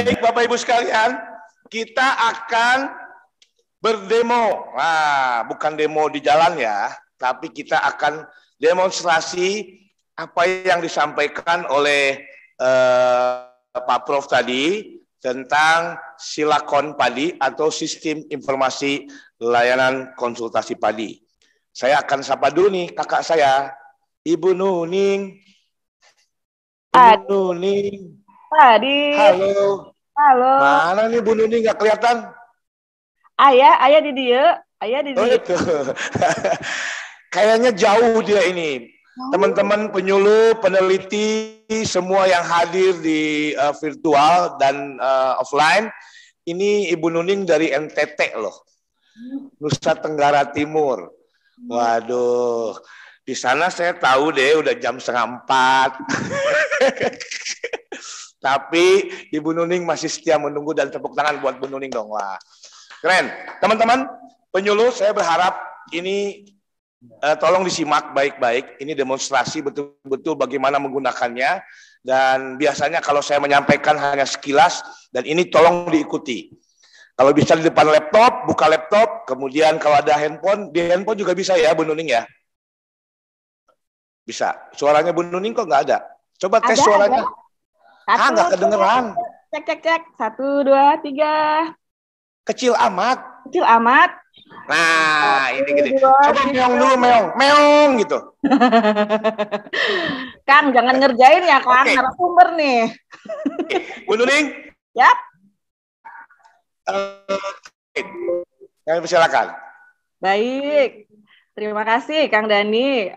Baik, Bapak Ibu sekalian, kita akan berdemo. Nah, bukan demo di jalan ya, tapi kita akan demonstrasi apa yang disampaikan oleh Pak Prof tadi tentang Silakon Padi atau Sistem Informasi Layanan Konsultasi Padi. Saya akan sapa dulu nih kakak saya, Ibu Nuning. Ibu Nuning. Adit, Halo. halo. Mana nih Bu Nuning nggak kelihatan? Ayah di dia, Oh itu. Kayaknya jauh dia ini. Teman-teman penyuluh, peneliti, semua yang hadir di virtual dan offline, ini Ibu Nuning dari NTT loh, Nusa Tenggara Timur. Waduh, di sana saya tahu deh udah jam 3:30. Tapi Ibu Nuning masih setia menunggu dan tepuk tangan buat Bu Nuning dong. Wah, keren. Teman-teman penyuluh, saya berharap ini tolong disimak baik-baik. Ini demonstrasi betul-betul bagaimana menggunakannya. Dan biasanya kalau saya menyampaikan hanya sekilas, dan ini tolong diikuti. Kalau bisa di depan laptop, buka laptop. Kemudian kalau ada handphone, di handphone juga bisa ya Bu Nuning ya. Bisa. Suaranya Bu Nuning kok nggak ada? Coba tes suaranya. Nggak kedengeran. Cek. 1, 2, 3. Kecil amat. Kecil amat. Nah, 1, ini gini. 2, Coba meong dulu, meong gitu. Kang, jangan ngerjain ya, Kang. Okay. Narasumber nih. Bu Nuning. Yap. Silakan. Baik. Terima kasih, Kang Dani.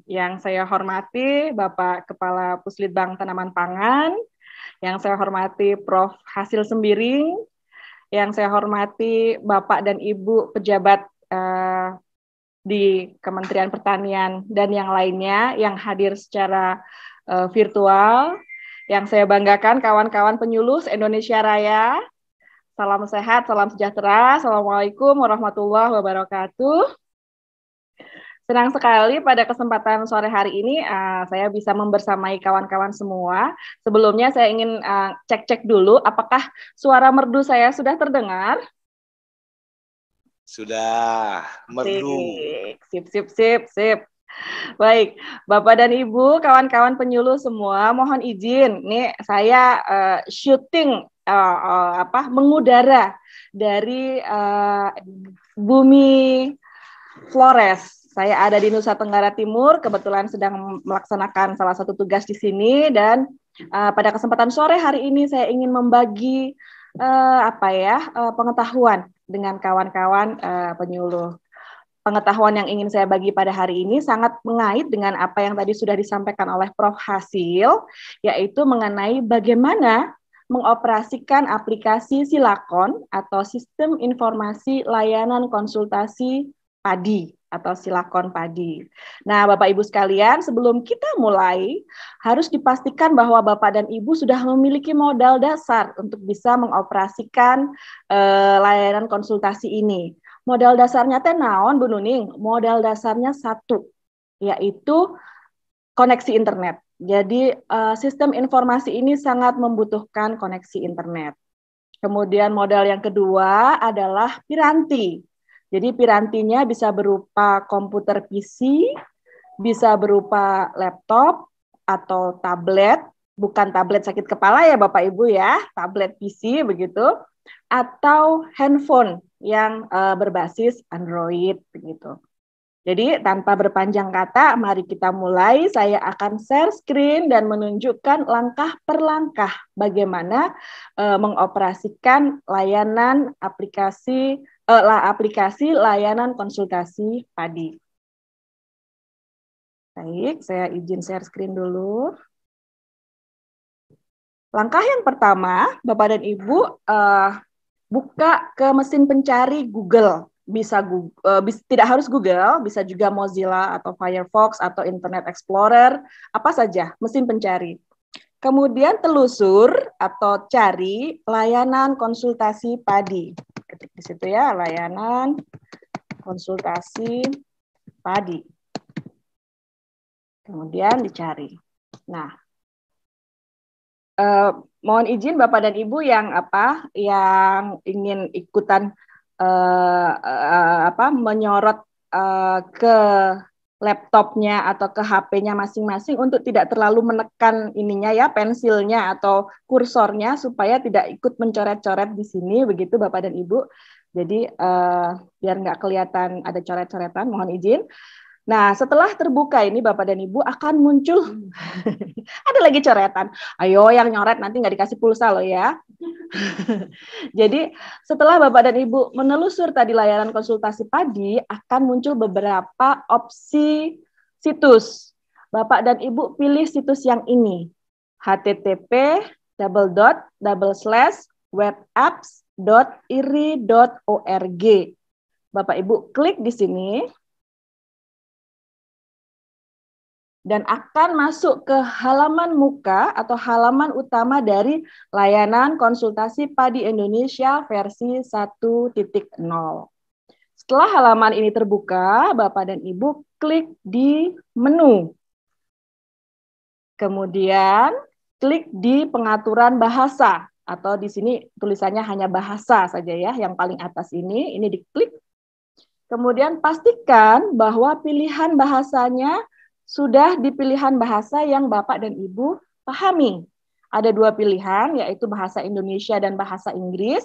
Yang saya hormati, Bapak Kepala Puslitbang Tanaman Pangan. Yang saya hormati, Prof. Hasil Sembiring. Yang saya hormati, Bapak dan Ibu pejabat di Kementerian Pertanian dan yang lainnya yang hadir secara virtual. Yang saya banggakan, kawan-kawan penyuluh Indonesia Raya. Salam sehat, salam sejahtera. Assalamualaikum warahmatullahi wabarakatuh. Senang sekali pada kesempatan sore hari ini saya bisa membersamai kawan-kawan semua. Sebelumnya saya ingin cek-cek dulu apakah suara merdu saya sudah terdengar? Sudah, merdu. Sip. Baik, Bapak dan Ibu, kawan-kawan penyuluh semua, mohon izin. Nih saya syuting mengudara dari Bumi Flores. Saya ada di Nusa Tenggara Timur, kebetulan sedang melaksanakan salah satu tugas di sini dan pada kesempatan sore hari ini saya ingin membagi pengetahuan dengan kawan-kawan penyuluh. Pengetahuan yang ingin saya bagi pada hari ini sangat mengait dengan apa yang tadi sudah disampaikan oleh Prof. Hasil, yaitu mengenai bagaimana mengoperasikan aplikasi Silakon atau Sistem Informasi Layanan Konsultasi Padi atau Silakon Padi. Nah, Bapak Ibu sekalian, sebelum kita mulai, harus dipastikan bahwa Bapak dan Ibu sudah memiliki modal dasar untuk bisa mengoperasikan layanan konsultasi ini. Modal dasarnya teh naon, Bu Nuning? Modal dasarnya satu, yaitu koneksi internet. Jadi sistem informasi ini sangat membutuhkan koneksi internet. Kemudian modal yang kedua adalah piranti. Jadi pirantinya bisa berupa komputer PC, bisa berupa laptop atau tablet, bukan tablet sakit kepala ya Bapak Ibu ya, tablet PC begitu, atau handphone yang berbasis Android begitu. Jadi tanpa berpanjang kata, mari kita mulai. Saya akan share screen dan menunjukkan langkah per langkah bagaimana mengoperasikan layanan aplikasi layanan konsultasi padi. Baik, saya izin share screen dulu. Langkah yang pertama, Bapak dan Ibu, buka ke mesin pencari Google. Tidak harus Google, bisa juga Mozilla atau Firefox atau Internet Explorer, apa saja mesin pencari. Kemudian telusur atau cari layanan konsultasi padi. Ketik di situ ya, layanan konsultasi padi. Kemudian dicari. Nah, eh, mohon izin Bapak dan Ibu yang yang ingin ikutan menyorot ke laptopnya atau ke HP-nya masing-masing untuk tidak terlalu menekan ininya ya, pensilnya atau kursornya supaya tidak ikut mencoret-coret di sini, begitu Bapak dan Ibu. Jadi biar nggak kelihatan ada coret-coretan, mohon izin. Nah, setelah terbuka ini Bapak dan Ibu akan muncul ada lagi coretan. Ayo yang nyoret nanti nggak dikasih pulsa loh ya. Jadi setelah Bapak dan Ibu menelusur tadi layanan konsultasi padi, akan muncul beberapa opsi situs. Bapak dan Ibu pilih situs yang ini. http://webapps.iri.org. Bapak Ibu klik di sini. Dan akan masuk ke halaman muka atau halaman utama dari layanan konsultasi padi Indonesia versi 1.0. Setelah halaman ini terbuka, Bapak dan Ibu klik di menu. Kemudian klik di pengaturan bahasa, atau di sini tulisannya hanya bahasa saja ya, yang paling atas ini diklik. Kemudian pastikan bahwa pilihan bahasanya sudah di pilihan bahasa yang Bapak dan Ibu pahami. Ada 2 pilihan, yaitu bahasa Indonesia dan bahasa Inggris.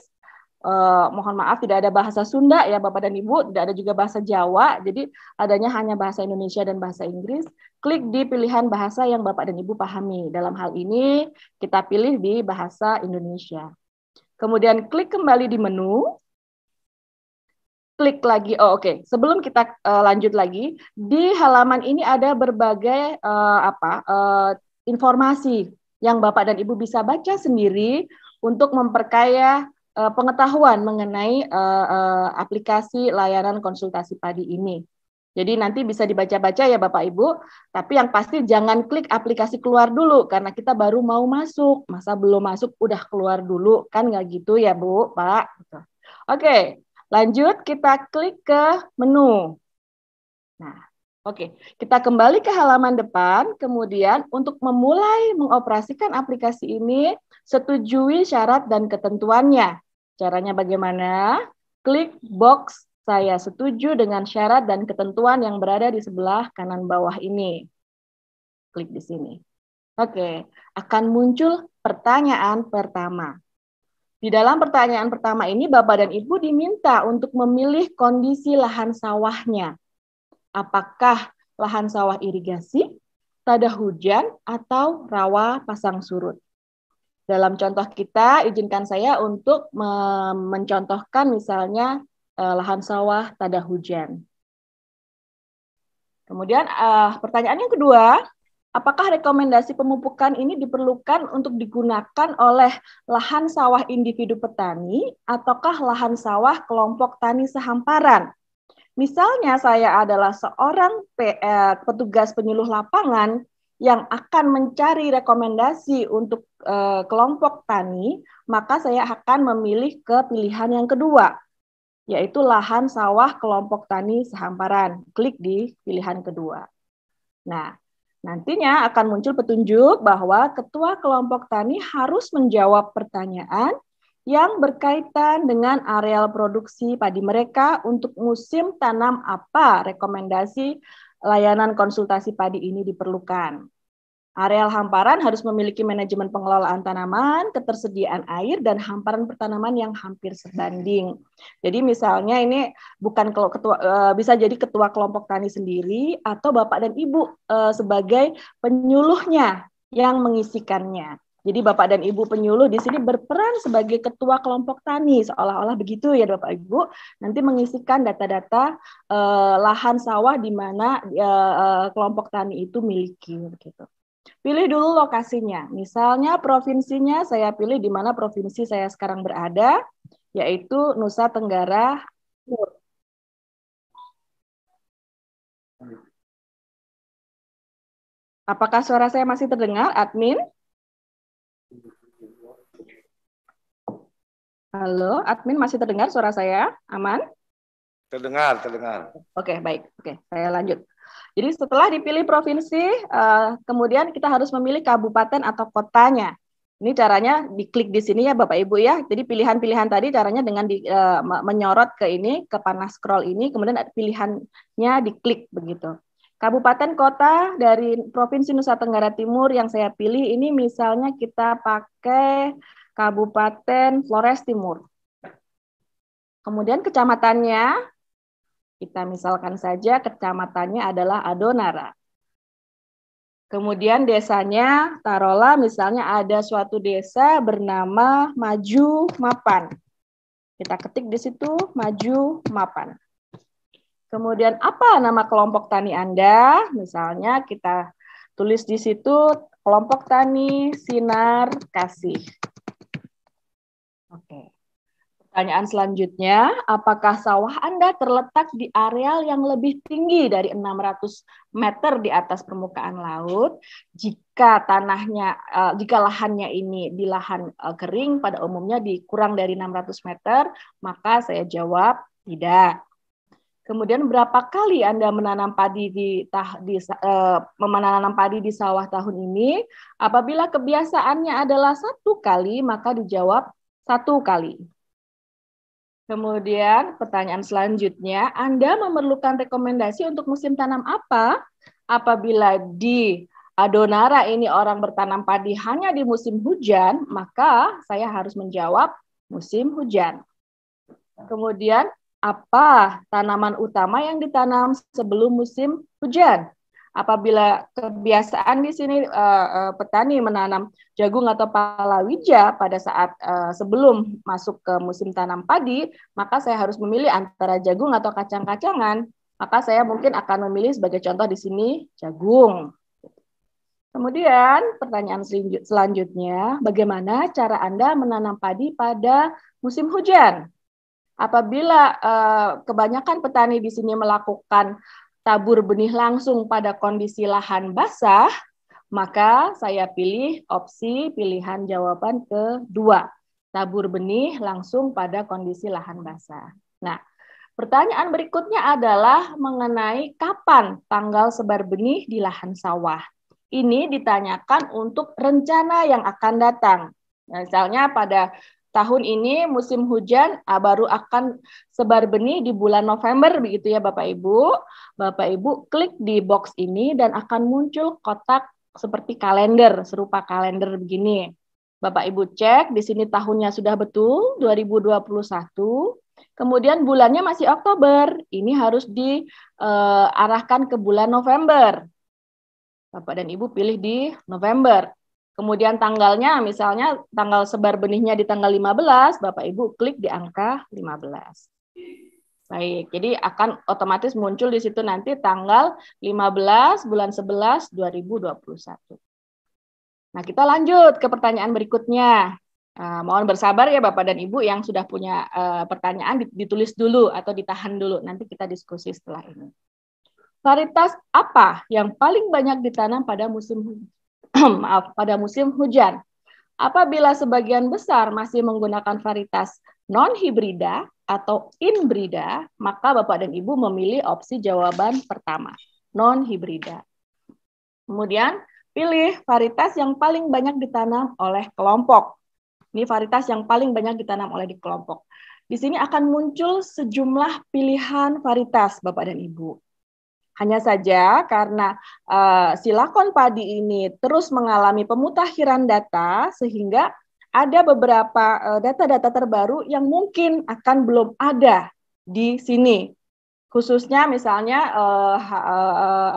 Mohon maaf, tidak ada bahasa Sunda ya Bapak dan Ibu, tidak ada juga bahasa Jawa, jadi adanya hanya bahasa Indonesia dan bahasa Inggris. Klik di pilihan bahasa yang Bapak dan Ibu pahami. Dalam hal ini, kita pilih di bahasa Indonesia. Kemudian klik kembali di menu. Klik lagi. Oke. Sebelum kita lanjut lagi, di halaman ini ada berbagai informasi yang Bapak dan Ibu bisa baca sendiri untuk memperkaya pengetahuan mengenai aplikasi layanan konsultasi padi ini. Jadi nanti bisa dibaca-baca ya Bapak Ibu, tapi yang pasti jangan klik aplikasi keluar dulu karena kita baru mau masuk. Masa belum masuk udah keluar dulu, kan nggak gitu ya Bu, Pak. Oke. Lanjut, kita klik ke menu. Nah, oke. Kita kembali ke halaman depan, kemudian untuk memulai mengoperasikan aplikasi ini, setujui syarat dan ketentuannya. Caranya bagaimana? Klik box saya setuju dengan syarat dan ketentuan yang berada di sebelah kanan bawah ini. Klik di sini. Oke, akan muncul pertanyaan pertama. Di dalam pertanyaan pertama ini, Bapak dan Ibu diminta untuk memilih kondisi lahan sawahnya. Apakah lahan sawah irigasi, tada hujan, atau rawa pasang surut. Dalam contoh kita, izinkan saya untuk mencontohkan misalnya lahan sawah tada hujan. Kemudian pertanyaan yang kedua, apakah rekomendasi pemupukan ini diperlukan untuk digunakan oleh lahan sawah individu petani ataukah lahan sawah kelompok tani sehamparan? Misalnya saya adalah seorang petugas penyuluh lapangan yang akan mencari rekomendasi untuk kelompok tani, maka saya akan memilih ke pilihan yang kedua, yaitu lahan sawah kelompok tani sehamparan. Klik di pilihan kedua. Nah, nantinya akan muncul petunjuk bahwa ketua kelompok tani harus menjawab pertanyaan yang berkaitan dengan areal produksi padi mereka untuk musim tanam apa rekomendasi layanan konsultasi padi ini diperlukan. Areal hamparan harus memiliki manajemen pengelolaan tanaman, ketersediaan air, dan hamparan pertanaman yang hampir sebanding. Jadi misalnya ini bukan ketua, bisa jadi ketua kelompok tani sendiri atau Bapak dan Ibu sebagai penyuluhnya yang mengisikannya. Jadi Bapak dan Ibu penyuluh di sini berperan sebagai ketua kelompok tani, seolah-olah begitu ya Bapak Ibu. Nanti mengisikan data-data lahan sawah di mana kelompok tani itu miliki, gitu. Pilih dulu lokasinya. Misalnya provinsinya saya pilih di mana provinsi saya sekarang berada, yaitu Nusa Tenggara Timur. Apakah suara saya masih terdengar, admin? Halo, admin masih terdengar suara saya? Aman? Terdengar, terdengar. Oke, baik. Oke, saya lanjut. Jadi setelah dipilih provinsi, kemudian kita harus memilih kabupaten atau kotanya. Ini caranya diklik di sini ya Bapak Ibu ya. Jadi pilihan-pilihan tadi caranya dengan menyorot ke ini, ke panah scroll ini, kemudian pilihannya diklik begitu. Kabupaten kota dari Provinsi Nusa Tenggara Timur yang saya pilih ini misalnya kita pakai Kabupaten Flores Timur. Kemudian kecamatannya, kita misalkan saja kecamatannya adalah Adonara. Kemudian desanya, taruhlah misalnya ada suatu desa bernama Maju Mapan. Kita ketik di situ Maju Mapan. Kemudian apa nama kelompok tani Anda? Misalnya kita tulis di situ kelompok tani Sinar Kasih. Oke. Pertanyaan selanjutnya, apakah sawah Anda terletak di areal yang lebih tinggi dari 600 meter di atas permukaan laut? Jika tanahnya, jika lahannya ini di lahan kering pada umumnya kurang dari 600 meter, maka saya jawab tidak. Kemudian berapa kali Anda menanam padi menanam padi di sawah tahun ini? Apabila kebiasaannya adalah 1 kali, maka dijawab 1 kali. Kemudian pertanyaan selanjutnya, Anda memerlukan rekomendasi untuk musim tanam apa? Apabila di Adonara ini orang bertanam padi hanya di musim hujan, maka saya harus menjawab musim hujan. Kemudian, apa tanaman utama yang ditanam sebelum musim hujan? Apabila kebiasaan di sini petani menanam jagung atau palawija pada saat sebelum masuk ke musim tanam padi, maka saya harus memilih antara jagung atau kacang-kacangan. Maka saya mungkin akan memilih sebagai contoh di sini jagung. Kemudian pertanyaan selanjutnya, bagaimana cara Anda menanam padi pada musim hujan? Apabila kebanyakan petani di sini melakukan tabur benih langsung pada kondisi lahan basah, maka saya pilih opsi pilihan jawaban kedua. Tabur benih langsung pada kondisi lahan basah. Nah, pertanyaan berikutnya adalah mengenai kapan tanggal sebar benih di lahan sawah. Ini ditanyakan untuk rencana yang akan datang. Misalnya pada tahun ini musim hujan baru akan sebar benih di bulan November begitu ya Bapak Ibu. Bapak Ibu klik di box ini dan akan muncul kotak seperti kalender, serupa kalender begini. Bapak Ibu cek di sini tahunnya sudah betul 2021. Kemudian bulannya masih Oktober. Ini harus diarahkan ke bulan November. Bapak dan Ibu pilih di November. Kemudian tanggalnya, misalnya tanggal sebar benihnya di tanggal 15, Bapak Ibu klik di angka 15. Baik, jadi akan otomatis muncul di situ nanti tanggal 15 bulan 11 2021. Nah, kita lanjut ke pertanyaan berikutnya. Mohon bersabar ya Bapak dan Ibu yang sudah punya pertanyaan ditulis dulu atau ditahan dulu. Nanti kita diskusi setelah ini. Varietas apa yang paling banyak ditanam pada musim pada musim hujan? Apabila sebagian besar masih menggunakan varietas non-hibrida atau inbrida, maka Bapak dan Ibu memilih opsi jawaban pertama, non-hibrida. Kemudian, pilih varietas yang paling banyak ditanam oleh kelompok. Ini varietas yang paling banyak ditanam oleh di kelompok. Di sini akan muncul sejumlah pilihan varietas, Bapak dan Ibu. Hanya saja karena silakon padi ini terus mengalami pemutahiran data, sehingga ada beberapa data-data terbaru yang mungkin akan belum ada di sini. Khususnya misalnya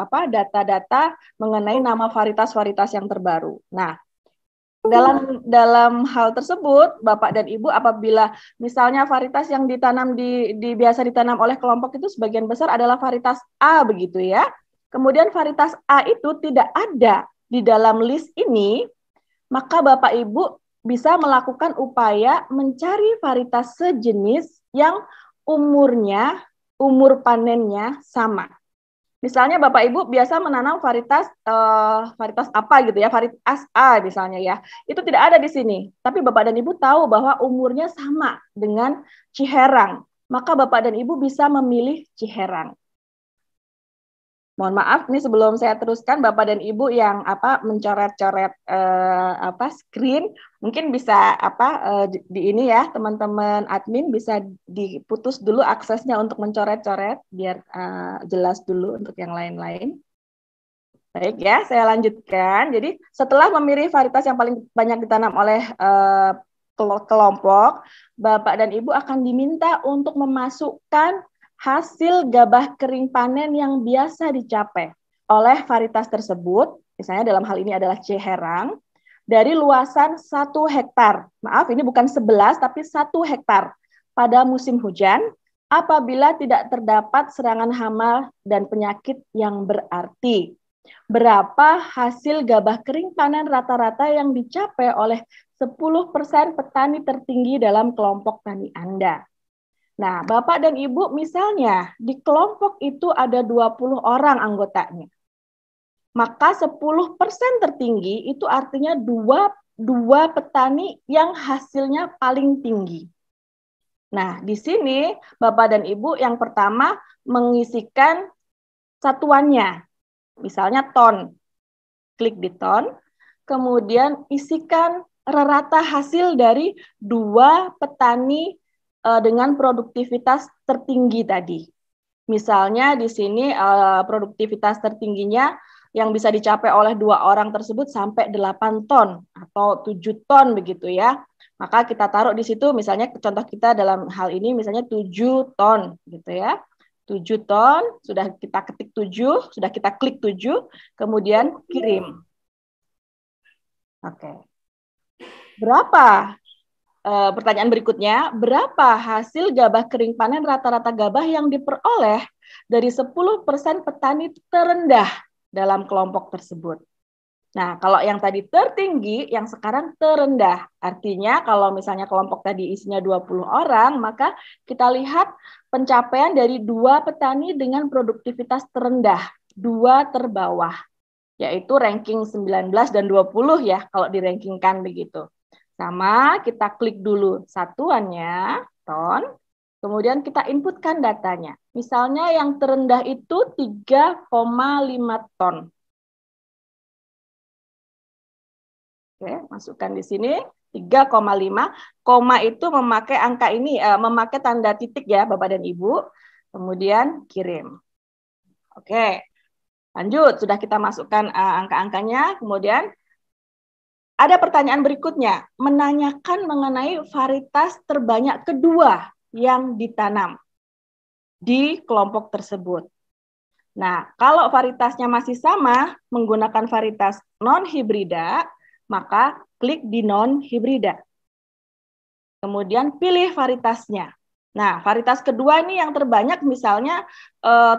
data-data mengenai nama varietas-varietas yang terbaru. Nah, dalam hal tersebut, Bapak dan Ibu apabila misalnya varietas yang ditanam biasa ditanam oleh kelompok itu sebagian besar adalah varietas A begitu ya. Kemudian varietas A itu tidak ada di dalam list ini, maka Bapak Ibu bisa melakukan upaya mencari varietas sejenis yang umur panennya sama. Misalnya Bapak Ibu biasa menanam varietas apa gitu ya, varietas A misalnya ya. Itu tidak ada di sini. Tapi Bapak dan Ibu tahu bahwa umurnya sama dengan Ciherang. Maka Bapak dan Ibu bisa memilih Ciherang. Mohon maaf nih sebelum saya teruskan, Bapak dan Ibu yang mencoret-coret screen, mungkin bisa di ini ya teman-teman admin bisa diputus dulu aksesnya untuk mencoret-coret biar jelas dulu untuk yang lain-lain. Baik ya, saya lanjutkan. Jadi setelah memilih varietas yang paling banyak ditanam oleh kelompok, Bapak dan Ibu akan diminta untuk memasukkan hasil gabah kering panen yang biasa dicapai oleh varietas tersebut, misalnya dalam hal ini adalah C. Herang, dari luasan 1 hektar. Maaf, ini bukan 11, tapi 1 hektar pada musim hujan, apabila tidak terdapat serangan hama dan penyakit yang berarti. Berapa hasil gabah kering panen rata-rata yang dicapai oleh 10% petani tertinggi dalam kelompok tani Anda? Nah, Bapak dan Ibu misalnya di kelompok itu ada 20 orang anggotanya. Maka 10% tertinggi itu artinya dua petani yang hasilnya paling tinggi. Nah, di sini Bapak dan Ibu yang pertama mengisikan satuannya. Misalnya ton. Klik di ton. Kemudian isikan rata hasil dari 2 petani dengan produktivitas tertinggi tadi. Misalnya di sini produktivitas tertingginya yang bisa dicapai oleh 2 orang tersebut sampai 8 ton atau 7 ton begitu ya. Maka kita taruh di situ misalnya contoh kita dalam hal ini misalnya 7 ton gitu ya. 7 ton, sudah kita ketik 7, sudah kita klik 7, kemudian kirim. Oke. Berapa? Pertanyaan berikutnya, berapa hasil gabah kering panen rata-rata gabah yang diperoleh dari 10% petani terendah dalam kelompok tersebut? Nah, kalau yang tadi tertinggi, yang sekarang terendah. Artinya kalau misalnya kelompok tadi isinya 20 orang, maka kita lihat pencapaian dari 2 petani dengan produktivitas terendah, 2 terbawah, yaitu ranking 19 dan 20 ya, kalau dirankingkan begitu. Sama, kita klik dulu satuannya, ton, kemudian kita inputkan datanya. Misalnya yang terendah itu 3,5 ton. Oke, masukkan di sini 3,5. Koma itu memakai angka ini, memakai tanda titik ya Bapak dan Ibu. Kemudian kirim. Oke, lanjut. Sudah kita masukkan angka-angkanya. Kemudian ada pertanyaan berikutnya, menanyakan mengenai varietas terbanyak kedua yang ditanam di kelompok tersebut. Nah, kalau varietasnya masih sama, menggunakan varietas non-hibrida, maka klik di non-hibrida. Kemudian pilih varietasnya. Nah, varietas kedua ini yang terbanyak misalnya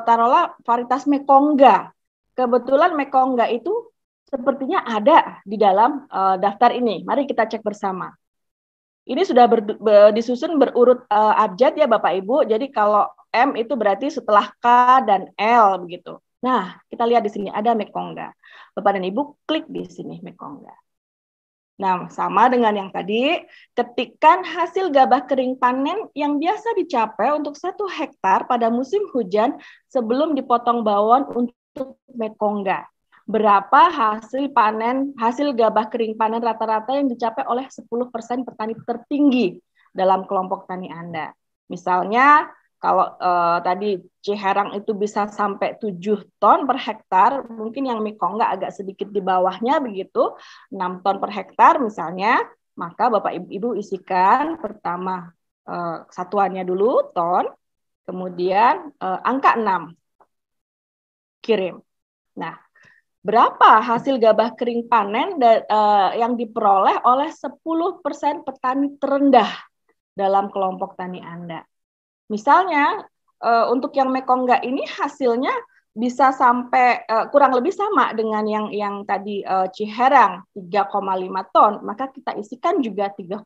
taruhlah varietas Mekongga. Kebetulan Mekongga itu sepertinya ada di dalam daftar ini. Mari kita cek bersama. Ini sudah disusun berurut abjad ya Bapak Ibu. Jadi kalau M itu berarti setelah K dan L begitu. Nah, kita lihat di sini ada Mekongga. Bapak dan Ibu klik di sini Mekongga. Nah, sama dengan yang tadi, ketikkan hasil gabah kering panen yang biasa dicapai untuk 1 hektar pada musim hujan sebelum dipotong bawon untuk Mekongga. Berapa hasil gabah kering panen rata-rata yang dicapai oleh 10% petani tertinggi dalam kelompok tani Anda. Misalnya, kalau tadi C. Herang itu bisa sampai 7 ton per hektar, mungkin yang Mekongga agak sedikit di bawahnya begitu, 6 ton per hektar misalnya, maka Bapak Ibu isikan pertama satuannya dulu, ton, kemudian angka 6, kirim. Nah, berapa hasil gabah kering panen yang diperoleh oleh 10% petani terendah dalam kelompok tani Anda? Misalnya, untuk yang Mekongga ini hasilnya bisa sampai kurang lebih sama dengan yang tadi Ciherang 3,5 ton, maka kita isikan juga 3,5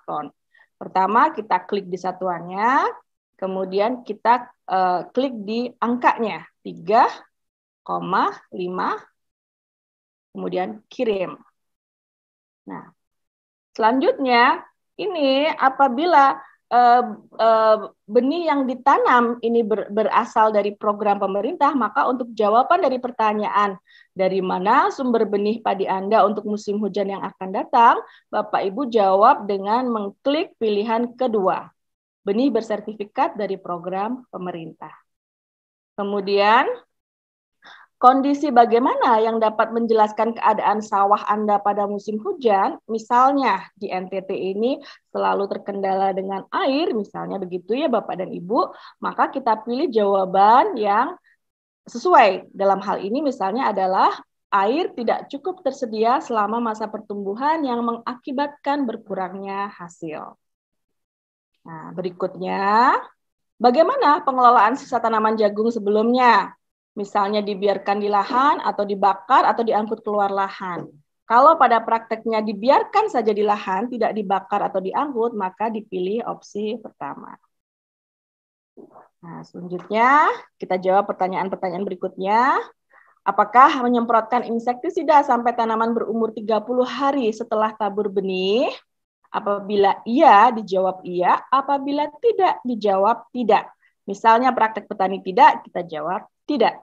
ton. Pertama kita klik di satuannya, kemudian kita klik di angkanya 3,5, kemudian kirim. Nah, selanjutnya ini apabila benih yang ditanam ini berasal dari program pemerintah, maka untuk jawaban dari pertanyaan dari mana sumber benih padi Anda untuk musim hujan yang akan datang, Bapak Ibu jawab dengan mengklik pilihan kedua, benih bersertifikat dari program pemerintah. Kemudian, kondisi bagaimana yang dapat menjelaskan keadaan sawah Anda pada musim hujan? Misalnya di NTT ini selalu terkendala dengan air, misalnya begitu ya Bapak dan Ibu, maka kita pilih jawaban yang sesuai. Dalam hal ini misalnya adalah air tidak cukup tersedia selama masa pertumbuhan yang mengakibatkan berkurangnya hasil. Nah, berikutnya, bagaimana pengelolaan sisa tanaman jagung sebelumnya? Misalnya dibiarkan di lahan atau dibakar atau diangkut keluar lahan. Kalau pada prakteknya dibiarkan saja di lahan, tidak dibakar atau diangkut, maka dipilih opsi pertama. Nah, selanjutnya kita jawab pertanyaan-pertanyaan berikutnya. Apakah menyemprotkan insektisida sampai tanaman berumur 30 hari setelah tabur benih? Apabila iya, dijawab iya. Apabila tidak, dijawab tidak. Misalnya praktek petani tidak, kita jawab tidak.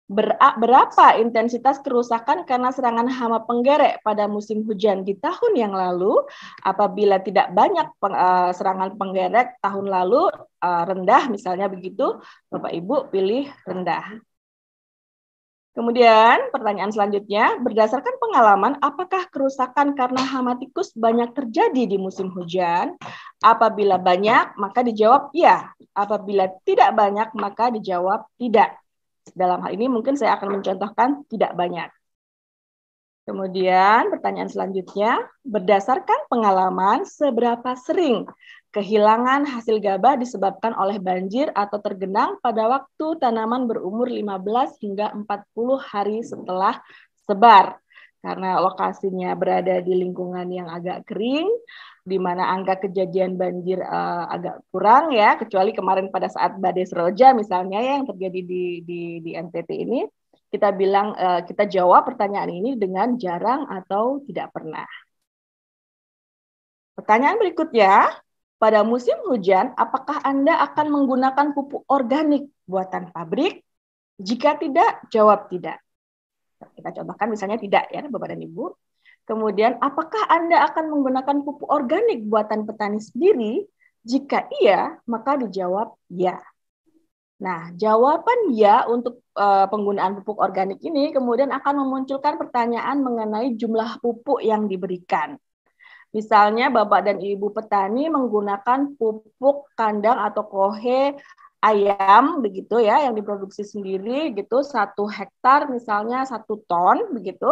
Berapa intensitas kerusakan karena serangan hama penggerek pada musim hujan di tahun yang lalu? Apabila tidak banyak serangan penggerek tahun lalu, rendah misalnya begitu, Bapak Ibu pilih rendah. Kemudian pertanyaan selanjutnya, berdasarkan pengalaman, apakah kerusakan karena hama tikus banyak terjadi di musim hujan? Apabila banyak, maka dijawab iya. Apabila tidak banyak, maka dijawab tidak. Dalam hal ini mungkin saya akan mencontohkan tidak banyak. Kemudian pertanyaan selanjutnya, berdasarkan pengalaman, seberapa sering kehilangan hasil gabah disebabkan oleh banjir atau tergenang pada waktu tanaman berumur 15 hingga 40 hari setelah sebar? Karena lokasinya berada di lingkungan yang agak kering, di mana angka kejadian banjir agak kurang ya, kecuali kemarin pada saat badai Seroja misalnya ya, yang terjadi di NTT ini, kita bilang kita jawab pertanyaan ini dengan jarang atau tidak pernah. Pertanyaan berikutnya, pada musim hujan, apakah Anda akan menggunakan pupuk organik buatan pabrik? Jika tidak, jawab tidak. Kita contohkan misalnya tidak ya, Bapak dan Ibu. Kemudian, apakah Anda akan menggunakan pupuk organik buatan petani sendiri? Jika iya, maka dijawab ya. Nah, jawaban ya untuk penggunaan pupuk organik ini kemudian akan memunculkan pertanyaan mengenai jumlah pupuk yang diberikan. Misalnya, Bapak dan Ibu petani menggunakan pupuk kandang atau kohe ayam begitu ya, yang diproduksi sendiri gitu, 1 hektar misalnya 1 ton begitu.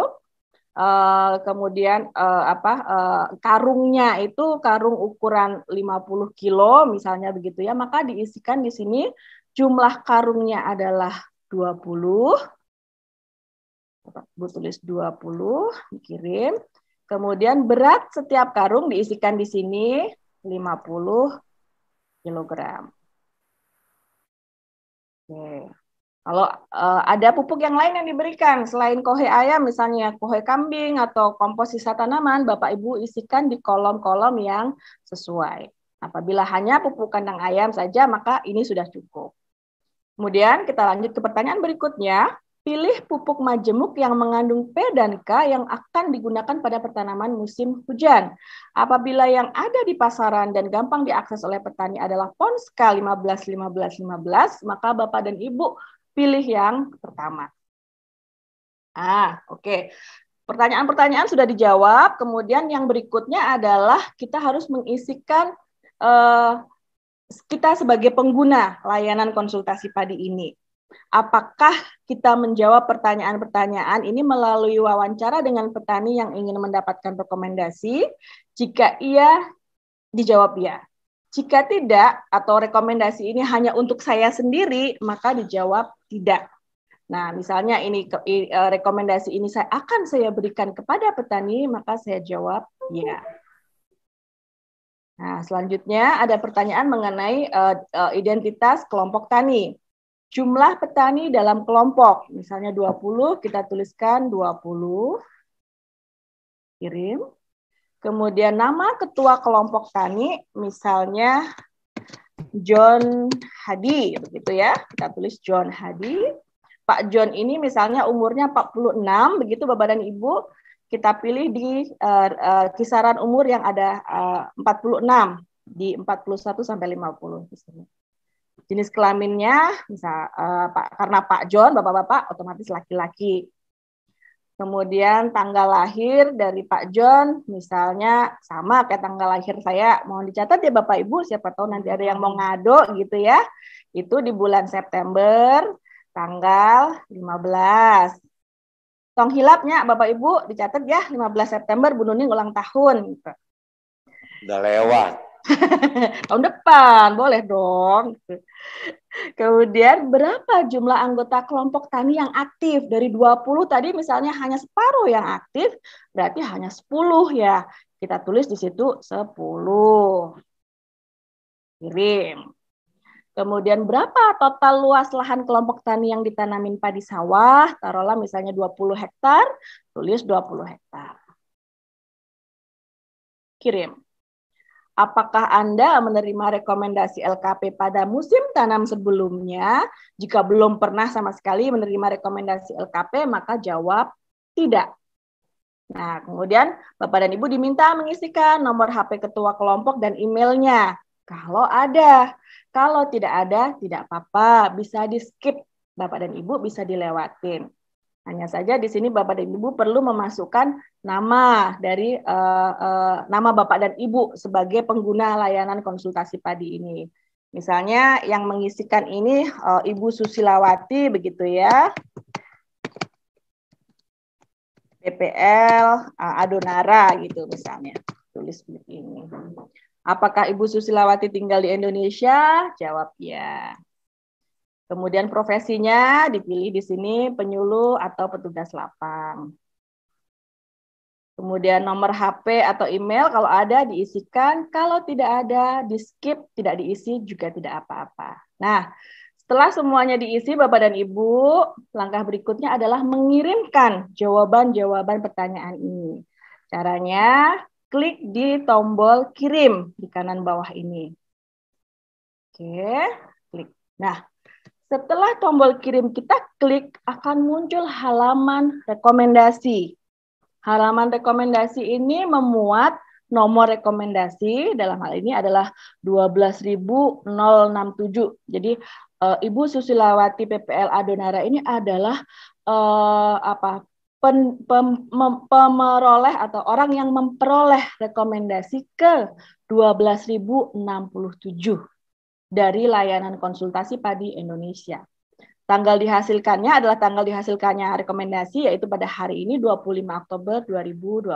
Kemudian karungnya itu karung ukuran 50 kilo misalnya begitu ya, maka diisikan di sini jumlah karungnya adalah 20. Bu tulis 20, dikirim. Kemudian berat setiap karung diisikan di sini 50 kilogram. Oke. Kalau ada pupuk yang lain yang diberikan selain kohe ayam, misalnya kohe kambing atau kompos sisa tanaman, Bapak Ibu isikan di kolom-kolom yang sesuai. Apabila hanya pupuk kandang ayam saja, maka ini sudah cukup. Kemudian kita lanjut ke pertanyaan berikutnya. Pilih pupuk majemuk yang mengandung P dan K yang akan digunakan pada pertanaman musim hujan. Apabila yang ada di pasaran dan gampang diakses oleh petani adalah Ponska 15-15-15, maka Bapak dan Ibu pilih yang pertama. Oke. Pertanyaan-pertanyaan sudah dijawab. Kemudian yang berikutnya adalah kita harus mengisikan kita sebagai pengguna layanan konsultasi padi ini. Apakah kita menjawab pertanyaan-pertanyaan ini melalui wawancara dengan petani yang ingin mendapatkan rekomendasi? Jika iya, dijawab ya. Jika tidak, atau rekomendasi ini hanya untuk saya sendiri, maka dijawab tidak. Nah, misalnya ini rekomendasi ini akan saya berikan kepada petani, maka saya jawab ya. Nah, selanjutnya ada pertanyaan mengenai identitas kelompok tani. Jumlah petani dalam kelompok, misalnya 20, kita tuliskan 20. Kirim. Kemudian nama ketua kelompok tani, misalnya John Hadi, begitu ya. Kita tulis John Hadi. Pak John ini misalnya umurnya 46, begitu Bapak dan Ibu. Kita pilih di kisaran umur yang ada 46, di 41 sampai 50 di sini. Jenis kelaminnya, misal karena Pak John, Bapak-bapak otomatis laki-laki. Kemudian tanggal lahir dari Pak John, misalnya sama kayak tanggal lahir saya. Mohon dicatat ya Bapak Ibu, siapa tahu nanti ada yang mau ngado gitu ya. Itu di bulan September, tanggal 15. Tong hilapnya Bapak Ibu dicatat ya, 15 September Bu Nuning ulang tahun. Gitu. Udah lewat. Tahun depan, boleh dong. Kemudian berapa jumlah anggota kelompok tani yang aktif? Dari 20 tadi misalnya hanya separuh yang aktif, berarti hanya 10 ya. Kita tulis di situ 10. Kirim. Kemudian berapa total luas lahan kelompok tani yang ditanamin padi sawah? Taruhlah misalnya 20 hektar, tulis 20 hektar. Kirim. Apakah Anda menerima rekomendasi LKP pada musim tanam sebelumnya? Jika belum pernah sama sekali menerima rekomendasi LKP, maka jawab tidak. Nah, kemudian Bapak dan Ibu diminta mengisikan nomor HP ketua kelompok dan emailnya. Kalau ada. Kalau tidak ada, tidak apa-apa. Bisa di-skip. Bapak dan Ibu bisa dilewatin. Hanya saja di sini Bapak dan Ibu perlu memasukkan nama dari nama Bapak dan Ibu sebagai pengguna layanan konsultasi padi ini. Misalnya yang mengisikan ini Ibu Susilawati begitu ya. PPL Adonara gitu misalnya. Tulis begini. Apakah Ibu Susilawati tinggal di Indonesia? Jawab ya. Kemudian profesinya dipilih di sini penyuluh atau petugas lapang. Kemudian nomor HP atau email kalau ada diisikan, kalau tidak ada di-skip, tidak diisi juga tidak apa-apa. Nah, setelah semuanya diisi Bapak dan Ibu, langkah berikutnya adalah mengirimkan jawaban-jawaban pertanyaan ini. Caranya klik di tombol kirim di kanan bawah ini. Oke, klik. Nah, setelah tombol kirim kita klik, akan muncul halaman rekomendasi. Halaman rekomendasi ini memuat nomor rekomendasi, dalam hal ini adalah 12.067. Jadi Ibu Susilawati PPL Adonara ini adalah pemeroleh atau orang yang memperoleh rekomendasi ke 12.067. Dari layanan konsultasi padi Indonesia. Tanggal dihasilkannya adalah tanggal dihasilkannya rekomendasi yaitu pada hari ini 25 Oktober 2021.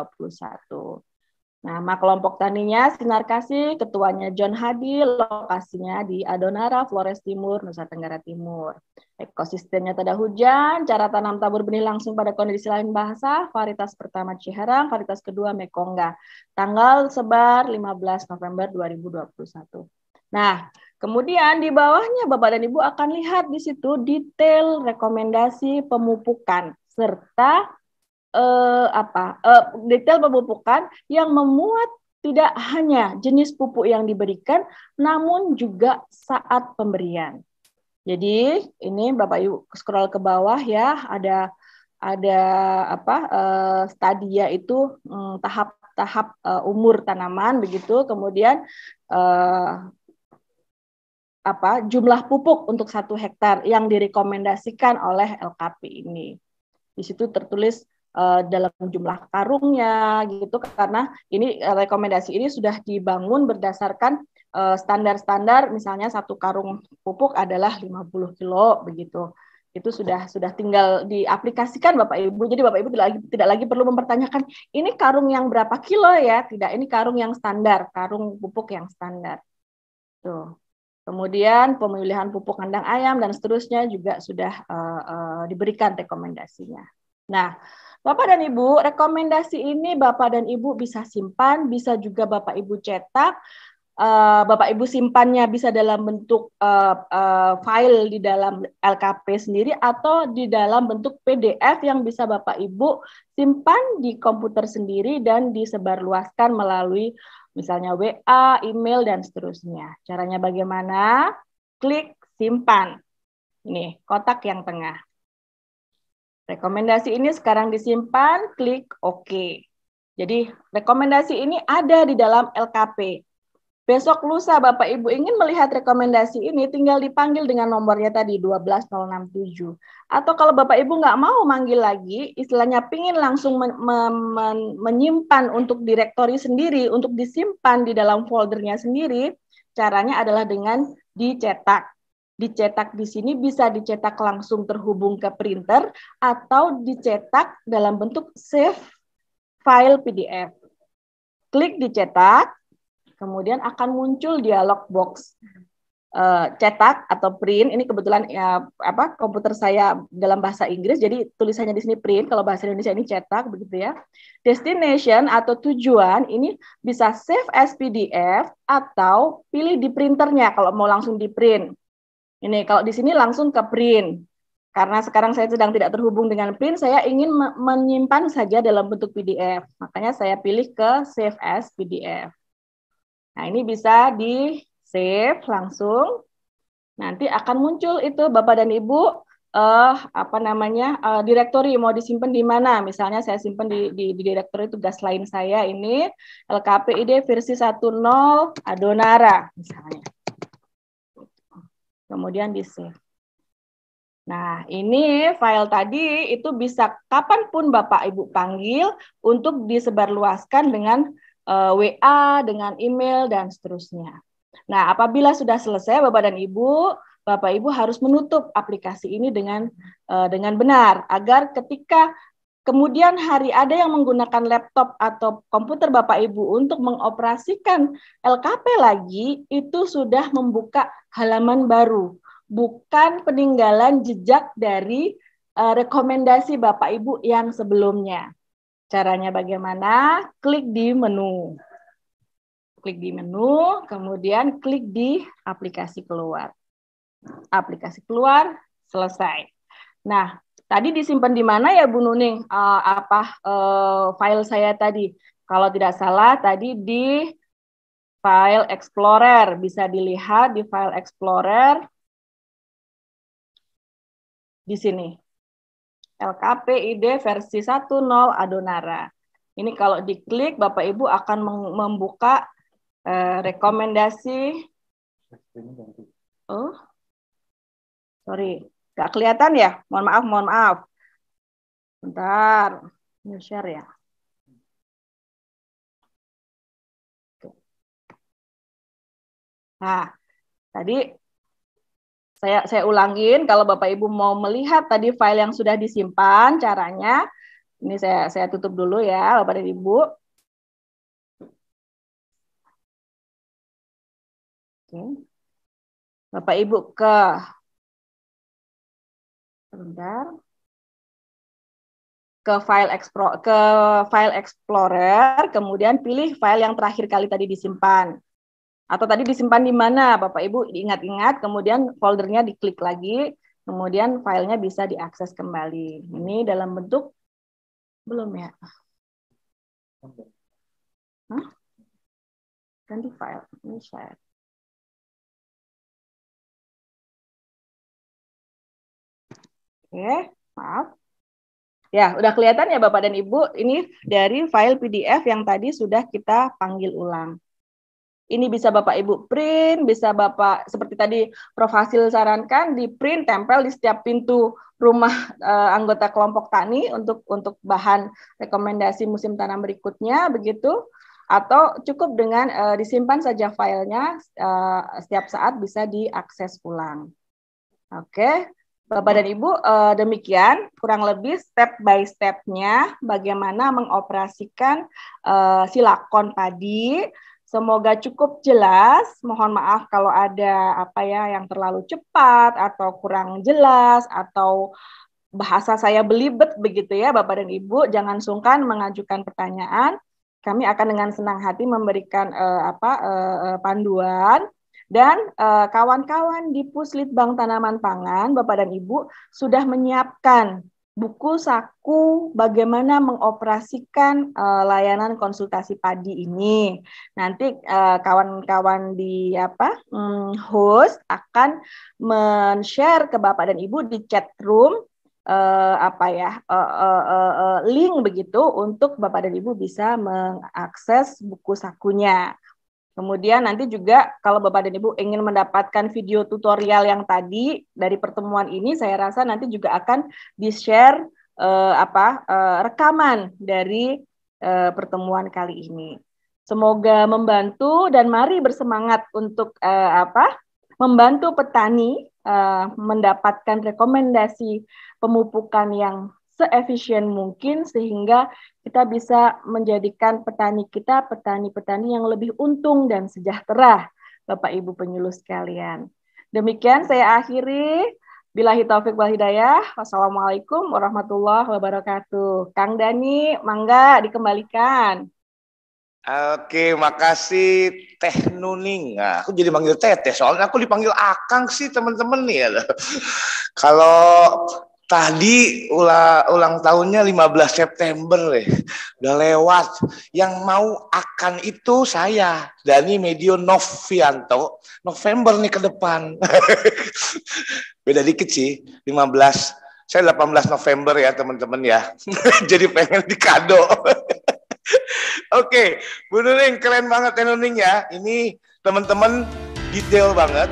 Nama kelompok taninya Sinar Kasih, ketuanya John Hadi, lokasinya di Adonara, Flores Timur, Nusa Tenggara Timur. Ekosistemnya tak ada hujan, cara tanam tabur benih langsung pada kondisi lain bahasa, varietas pertama Ciherang, varietas kedua Mekongga. Tanggal sebar 15 November 2021. Nah, kemudian di bawahnya Bapak dan Ibu akan lihat di situ detail rekomendasi pemupukan serta detail pemupukan yang memuat tidak hanya jenis pupuk yang diberikan, namun juga saat pemberian. Jadi ini Bapak Ibu scroll ke bawah ya, ada stadia itu tahap umur tanaman begitu, kemudian jumlah pupuk untuk 1 hektar yang direkomendasikan oleh LKP ini. Di situ tertulis dalam jumlah karungnya gitu, karena ini rekomendasi ini sudah dibangun berdasarkan standar-standar, misalnya 1 karung pupuk adalah 50 kilo begitu. Itu sudah tinggal diaplikasikan Bapak Ibu. Jadi Bapak Ibu tidak lagi perlu mempertanyakan ini karung yang berapa kilo ya, tidak, ini karung yang standar, karung pupuk yang standar. Tuh. Kemudian pemilihan pupuk kandang ayam dan seterusnya juga sudah diberikan rekomendasinya. Nah, Bapak dan Ibu, rekomendasi ini Bapak dan Ibu bisa simpan, bisa juga Bapak Ibu cetak. Bapak Ibu simpannya bisa dalam bentuk file di dalam LKP sendiri atau di dalam bentuk PDF yang bisa Bapak Ibu simpan di komputer sendiri dan disebarluaskan melalui misalnya WA, email, dan seterusnya. Caranya bagaimana? Klik simpan. Ini kotak yang tengah. Rekomendasi ini sekarang disimpan, klik OK. Jadi rekomendasi ini ada di dalam LKP. Besok lusa Bapak Ibu ingin melihat rekomendasi ini, tinggal dipanggil dengan nomornya tadi 12067. Atau kalau Bapak Ibu nggak mau manggil lagi, istilahnya pingin langsung menyimpan untuk direktori sendiri, untuk disimpan di dalam foldernya sendiri, caranya adalah dengan dicetak. Dicetak di sini bisa dicetak langsung terhubung ke printer atau dicetak dalam bentuk save file PDF. Klik dicetak. Kemudian akan muncul dialog box cetak atau print. Ini kebetulan komputer saya dalam bahasa Inggris, jadi tulisannya di sini print. Kalau bahasa Indonesia ini cetak, begitu ya. Destination atau tujuan ini bisa save as PDF atau pilih di printernya kalau mau langsung di print. Ini kalau di sini langsung ke print. Karena sekarang saya sedang tidak terhubung dengan print, saya ingin menyimpan saja dalam bentuk PDF. Makanya saya pilih ke save as PDF. Nah, ini bisa di-save langsung. Nanti akan muncul itu Bapak dan Ibu direktori mau disimpan di mana. Misalnya saya simpan di direktori tugas lain saya ini LKPID versi 10 Adonara misalnya. Kemudian di-save. Nah, ini file tadi itu bisa kapanpun Bapak Ibu panggil untuk disebarluaskan dengan WA, dengan email, dan seterusnya. Nah, apabila sudah selesai, Bapak dan Ibu, Bapak Ibu harus menutup aplikasi ini dengan benar, agar ketika kemudian hari ada yang menggunakan laptop atau komputer Bapak Ibu untuk mengoperasikan LKP lagi, itu sudah membuka halaman baru, bukan peninggalan jejak dari rekomendasi Bapak Ibu yang sebelumnya. Caranya bagaimana? Klik di menu. Klik di menu, kemudian klik di aplikasi keluar. Aplikasi keluar, selesai. Nah, tadi disimpan di mana ya Bu Nuning? File saya tadi? Kalau tidak salah, tadi di File Explorer. Bisa dilihat di File Explorer. Di sini. LKPID versi 10 Adonara. Ini kalau diklik, Bapak Ibu akan membuka rekomendasi. Oh, sorry, nggak kelihatan ya? Mohon maaf. Bentar, ini share ya. Nah, tadi saya ulangin, kalau Bapak Ibu mau melihat tadi file yang sudah disimpan, caranya, ini saya tutup dulu ya, Bapak dan Ibu. Oke. Bapak Ibu ke file Explorer, kemudian pilih file yang terakhir kali tadi disimpan. Atau tadi disimpan di mana, Bapak Ibu ingat-ingat, kemudian foldernya diklik lagi, kemudian filenya bisa diakses kembali. Ini dalam bentuk, belum ya? Hah? Ganti file, ini share. Oke, maaf. Ya, udah kelihatan ya Bapak dan Ibu, ini dari file PDF yang tadi sudah kita panggil ulang. Ini bisa Bapak Ibu print, bisa Bapak seperti tadi Prof. Hasil sarankan di print tempel di setiap pintu rumah anggota kelompok tani untuk bahan rekomendasi musim tanam berikutnya begitu, atau cukup dengan disimpan saja filenya setiap saat bisa diakses ulang. Oke, Bapak dan Ibu, demikian kurang lebih step by step-nya bagaimana mengoperasikan Silakon tadi. Semoga cukup jelas. Mohon maaf kalau ada yang terlalu cepat atau kurang jelas atau bahasa saya belibet begitu ya Bapak dan Ibu. Jangan sungkan mengajukan pertanyaan. kami akan dengan senang hati memberikan panduan. Dan kawan-kawan di Puslitbang Tanaman Pangan, Bapak dan Ibu, sudah menyiapkan buku saku bagaimana mengoperasikan layanan konsultasi padi ini. Nanti kawan-kawan di host akan men-share ke Bapak dan Ibu di chat room link begitu untuk Bapak dan Ibu bisa mengakses buku sakunya. Kemudian nanti juga kalau Bapak dan Ibu ingin mendapatkan video tutorial yang tadi dari pertemuan ini, saya rasa nanti juga akan di-share rekaman dari pertemuan kali ini. Semoga membantu dan mari bersemangat untuk membantu petani mendapatkan rekomendasi pemupukan yang seefisien mungkin sehingga kita bisa menjadikan petani kita petani-petani yang lebih untung dan sejahtera, Bapak Ibu penyuluh sekalian. Demikian saya akhiri. Billahi taufik wal hidayah. Wassalamualaikum warahmatullahi wabarakatuh. Kang Dani, mangga dikembalikan. Oke, makasih Teh Nuning. Nah, aku jadi manggil Teteh, soalnya aku dipanggil Akang sih teman-teman nih ya. Kalau tadi ulang tahunnya 15 September udah lewat. Yang mau akan itu saya, Dani Medio Novianto, November nih ke depan. Beda dikit sih, 15. Saya 18 November ya teman-teman ya. Jadi pengen dikado. Oke, Bu Nuning keren banget ya Nuning ya. Ini teman-teman detail banget.